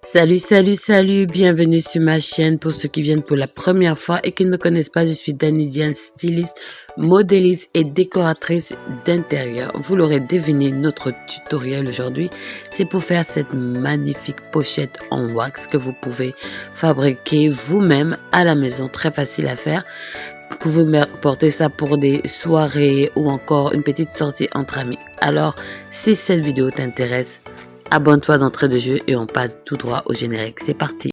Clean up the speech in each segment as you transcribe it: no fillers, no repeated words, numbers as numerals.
Salut, bienvenue sur ma chaîne. Pour ceux qui viennent pour la première fois et qui ne me connaissent pas, je suis Dany Diane, styliste, modéliste et décoratrice d'intérieur. Vous l'aurez deviné, notre tutoriel aujourd'hui, c'est pour faire cette magnifique pochette en wax que vous pouvez fabriquer vous-même à la maison, très facile à faire. Vous pouvez porter ça pour des soirées ou encore une petite sortie entre amis. Alors, si cette vidéo t'intéresse, abonne-toi d'entrée de jeu et on passe tout droit au générique. C'est parti.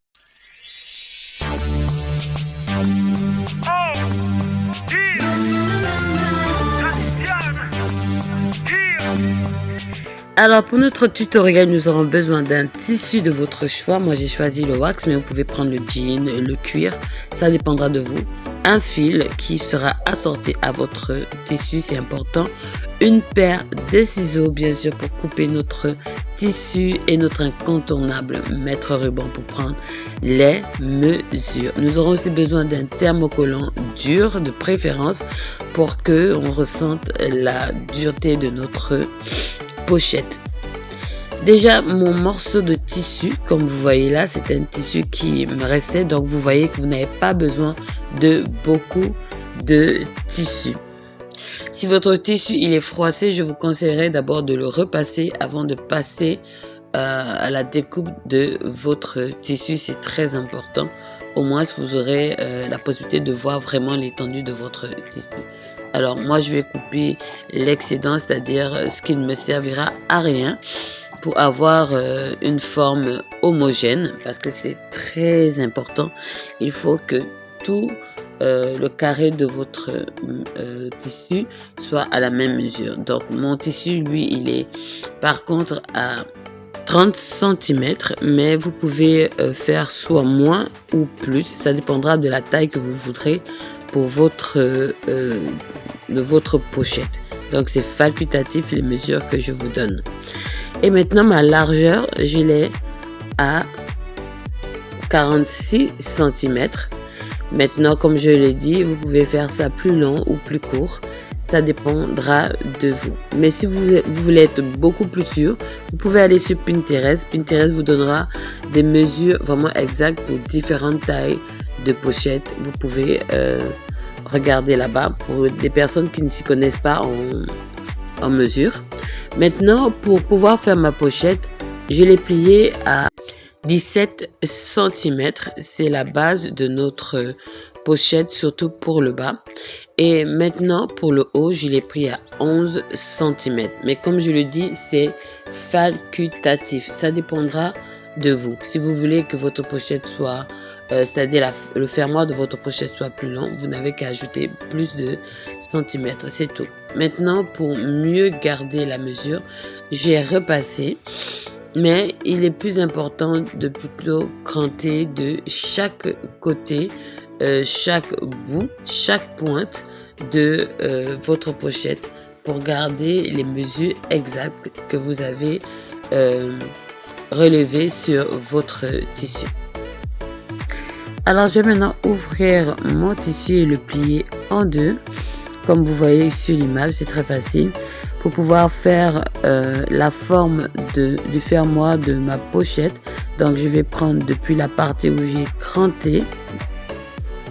Alors pour notre tutoriel, nous aurons besoin d'un tissu de votre choix. Moi j'ai choisi le wax, mais vous pouvez prendre le jean, le cuir, ça dépendra de vous. Un fil qui sera assorti à votre tissu, c'est important. Une paire de ciseaux, bien sûr, pour couper notre tissu et notre incontournable mètre ruban pour prendre les mesures. Nous aurons aussi besoin d'un thermocollant dur de préférence pour que on ressente la dureté de notre pochette. Déjà, mon morceau de tissu, comme vous voyez là, c'est un tissu qui me restait, donc vous voyez que vous n'avez pas besoin de beaucoup de tissu. Si votre tissu il est froissé, je vous conseillerais d'abord de le repasser avant de passer à la découpe de votre tissu. C'est très important. Au moins, vous aurez la possibilité de voir vraiment l'étendue de votre tissu. Alors moi, je vais couper l'excédent, c'est-à-dire ce qui ne me servira à rien, pour avoir une forme homogène, parce que c'est très important. Il faut que tout le carré de votre tissu soit à la même mesure. Donc mon tissu, lui, il est par contre à 30 cm, mais vous pouvez faire soit moins ou plus. Ça dépendra de la taille que vous voudrez pour votre pochette. Donc c'est facultatif les mesures que je vous donne. Et maintenant ma largeur, je l'ai à 46 cm. Maintenant, comme je l'ai dit, vous pouvez faire ça plus long ou plus court. Ça dépendra de vous. Mais si vous voulez être beaucoup plus sûr, vous pouvez aller sur Pinterest. Pinterest vous donnera des mesures vraiment exactes pour différentes tailles de pochettes. Vous pouvez regarder là-bas pour des personnes qui ne s'y connaissent pas en mesure. Maintenant, pour pouvoir faire ma pochette, je l'ai pliée à 17 cm. C'est la base de notre pochette, surtout pour le bas. Et maintenant, pour le haut, je l'ai pris à 11 cm. Mais comme je le dis, c'est facultatif. Ça dépendra de vous. Si vous voulez que votre pochette soit, c'est-à-dire le fermoir de votre pochette soit plus long, vous n'avez qu'à ajouter plus de centimètres. C'est tout. Maintenant, pour mieux garder la mesure, j'ai repassé. Mais il est plus important de plutôt cranter de chaque côté, chaque bout, chaque pointe de votre pochette pour garder les mesures exactes que vous avez relevées sur votre tissu. Alors je vais maintenant ouvrir mon tissu et le plier en deux. Comme vous voyez sur l'image, c'est très facile. Pour pouvoir faire la forme du fermoir de ma pochette, donc je vais prendre depuis la partie où j'ai cranté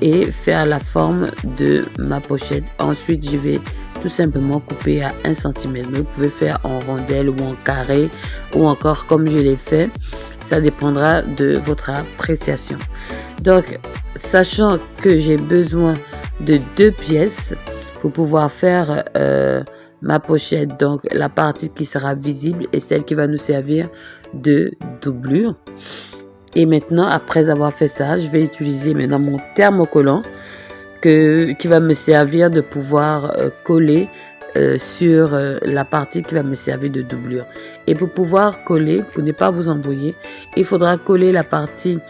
et faire la forme de ma pochette. Ensuite je vais tout simplement couper à 1 cm. Vous pouvez faire en rondelle ou en carré ou encore comme je l'ai fait. Ça dépendra de votre appréciation. Donc sachant que j'ai besoin de 2 pièces pour pouvoir faire ma pochette, donc la partie qui sera visible et celle qui va nous servir de doublure. Et maintenant, après avoir fait ça, je vais utiliser maintenant mon thermocollant qui va me servir de pouvoir coller sur la partie qui va me servir de doublure. Et pour pouvoir coller, pour ne pas vous embrouiller, il faudra coller la partie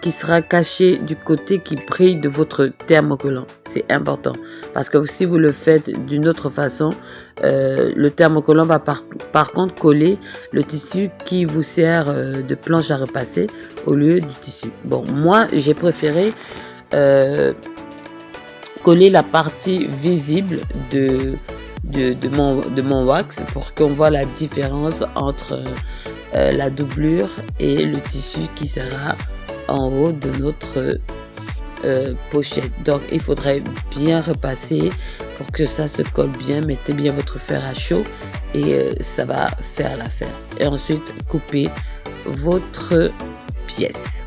qui sera cachée du côté qui brille de votre thermocollant. C'est important parce que si vous le faites d'une autre façon, le thermocollant va par contre coller le tissu qui vous sert de planche à repasser au lieu du tissu. Bon, moi j'ai préféré coller la partie visible de mon wax pour qu'on voit la différence entre la doublure et le tissu qui sera en haut de notre pochette. Donc il faudrait bien repasser pour que ça se colle bien. Mettez bien votre fer à chaud et ça va faire l'affaire. Et ensuite coupez votre pièce.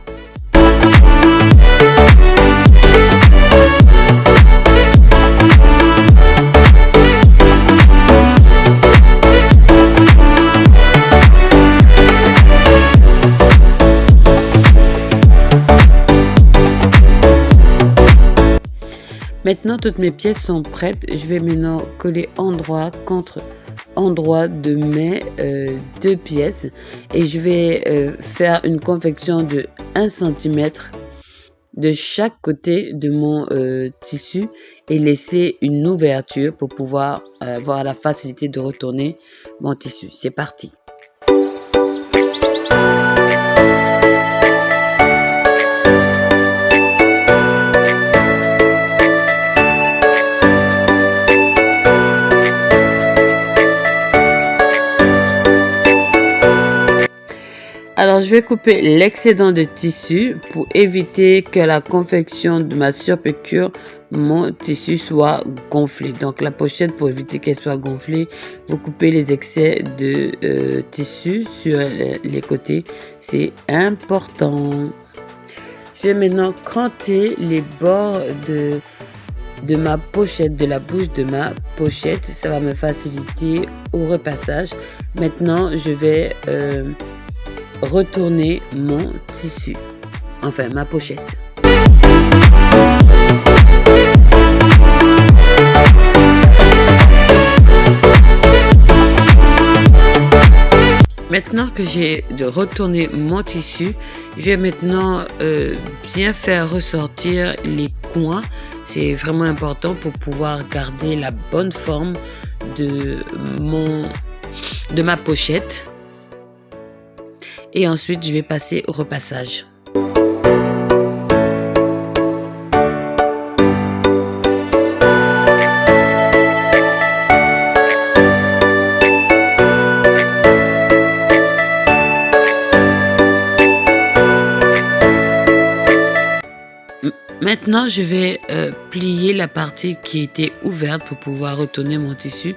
Maintenant, toutes mes pièces sont prêtes. Je vais maintenant coller endroit contre endroit de mes deux pièces. Et je vais faire une confection de 1 cm de chaque côté de mon tissu et laisser une ouverture pour pouvoir avoir la facilité de retourner mon tissu. C'est parti. Alors, je vais couper l'excédent de tissu pour éviter que la confection de ma surpiqûre, mon tissu soit gonflé. Donc, la pochette, pour éviter qu'elle soit gonflée, vous coupez les excès de tissu sur les côtés. C'est important. Je vais maintenant cranter les bords de ma pochette, de la bouche de ma pochette. Ça va me faciliter au repassage. Maintenant, je vais retourner mon tissu, enfin ma pochette. Maintenant que j'ai retourné mon tissu, je vais maintenant bien faire ressortir les coins. C'est vraiment important pour pouvoir garder la bonne forme de ma pochette. Et ensuite, je vais passer au repassage. Maintenant, je vais plier la partie qui était ouverte pour pouvoir retourner mon tissu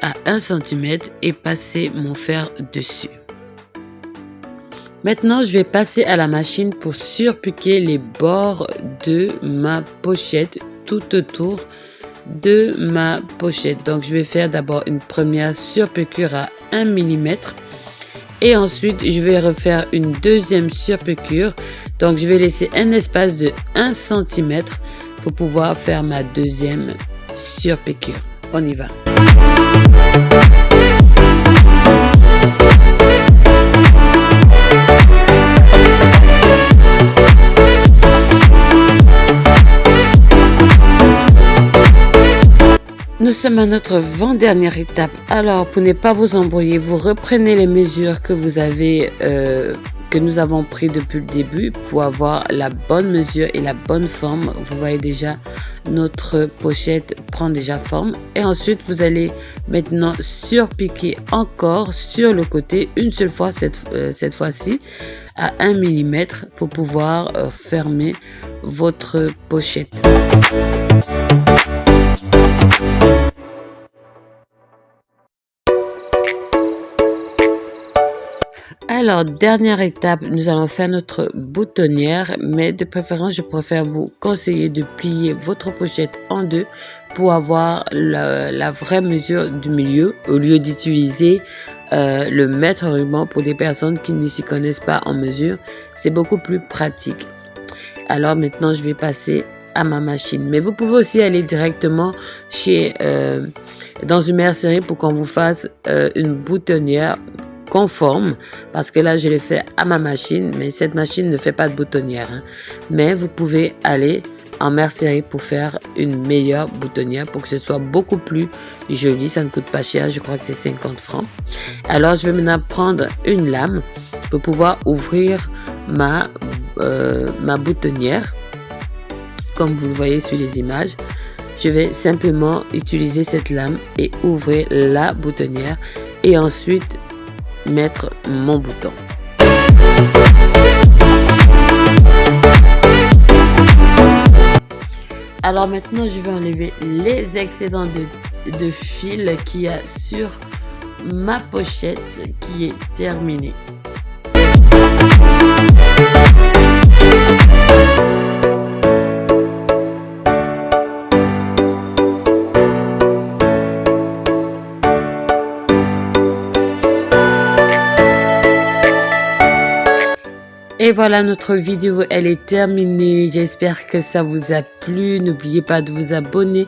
à 1 cm et passer mon fer dessus. Maintenant, je vais passer à la machine pour surpiquer les bords de ma pochette tout autour de ma pochette. Donc, je vais faire d'abord une première surpiqûre à 1 mm et ensuite, je vais refaire une deuxième surpiqûre. Donc, je vais laisser un espace de 1 cm pour pouvoir faire ma deuxième surpiqûre. On y va. Nous sommes à notre avant-dernière étape. Alors, pour ne pas vous embrouiller, vous reprenez les mesures que vous avez, que nous avons pris depuis le début pour avoir la bonne mesure et la bonne forme. Vous voyez déjà, notre pochette prend déjà forme. Et ensuite, vous allez maintenant surpiquer encore sur le côté une seule fois, cette fois-ci, à 1 mm pour pouvoir fermer votre pochette. Alors, dernière étape, nous allons faire notre boutonnière, mais de préférence, je préfère vous conseiller de plier votre pochette en deux pour avoir la vraie mesure du milieu au lieu d'utiliser le mètre ruban pour des personnes qui ne s'y connaissent pas en mesure. C'est beaucoup plus pratique. Alors maintenant, je vais passer à ma machine. Mais vous pouvez aussi aller directement dans une mercerie pour qu'on vous fasse une boutonnière conforme, parce que là je l'ai fait à ma machine, mais cette machine ne fait pas de boutonnière, hein. Mais vous pouvez aller en mercerie pour faire une meilleure boutonnière pour que ce soit beaucoup plus joli. Ça ne coûte pas cher, je crois que c'est 50 francs. Alors je vais maintenant prendre une lame pour pouvoir ouvrir ma boutonnière comme vous le voyez sur les images. Je vais simplement utiliser cette lame et ouvrir la boutonnière et ensuite mettre mon bouton. Alors maintenant, je vais enlever les excédents de fil qu'il y a sur ma pochette qui est terminée. Et voilà, notre vidéo, elle est terminée. J'espère que ça vous a plu. N'oubliez pas de vous abonner,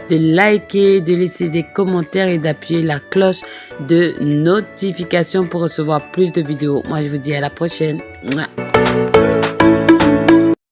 de liker, de laisser des commentaires et d'appuyer la cloche de notification pour recevoir plus de vidéos. Moi, je vous dis à la prochaine. Mouah.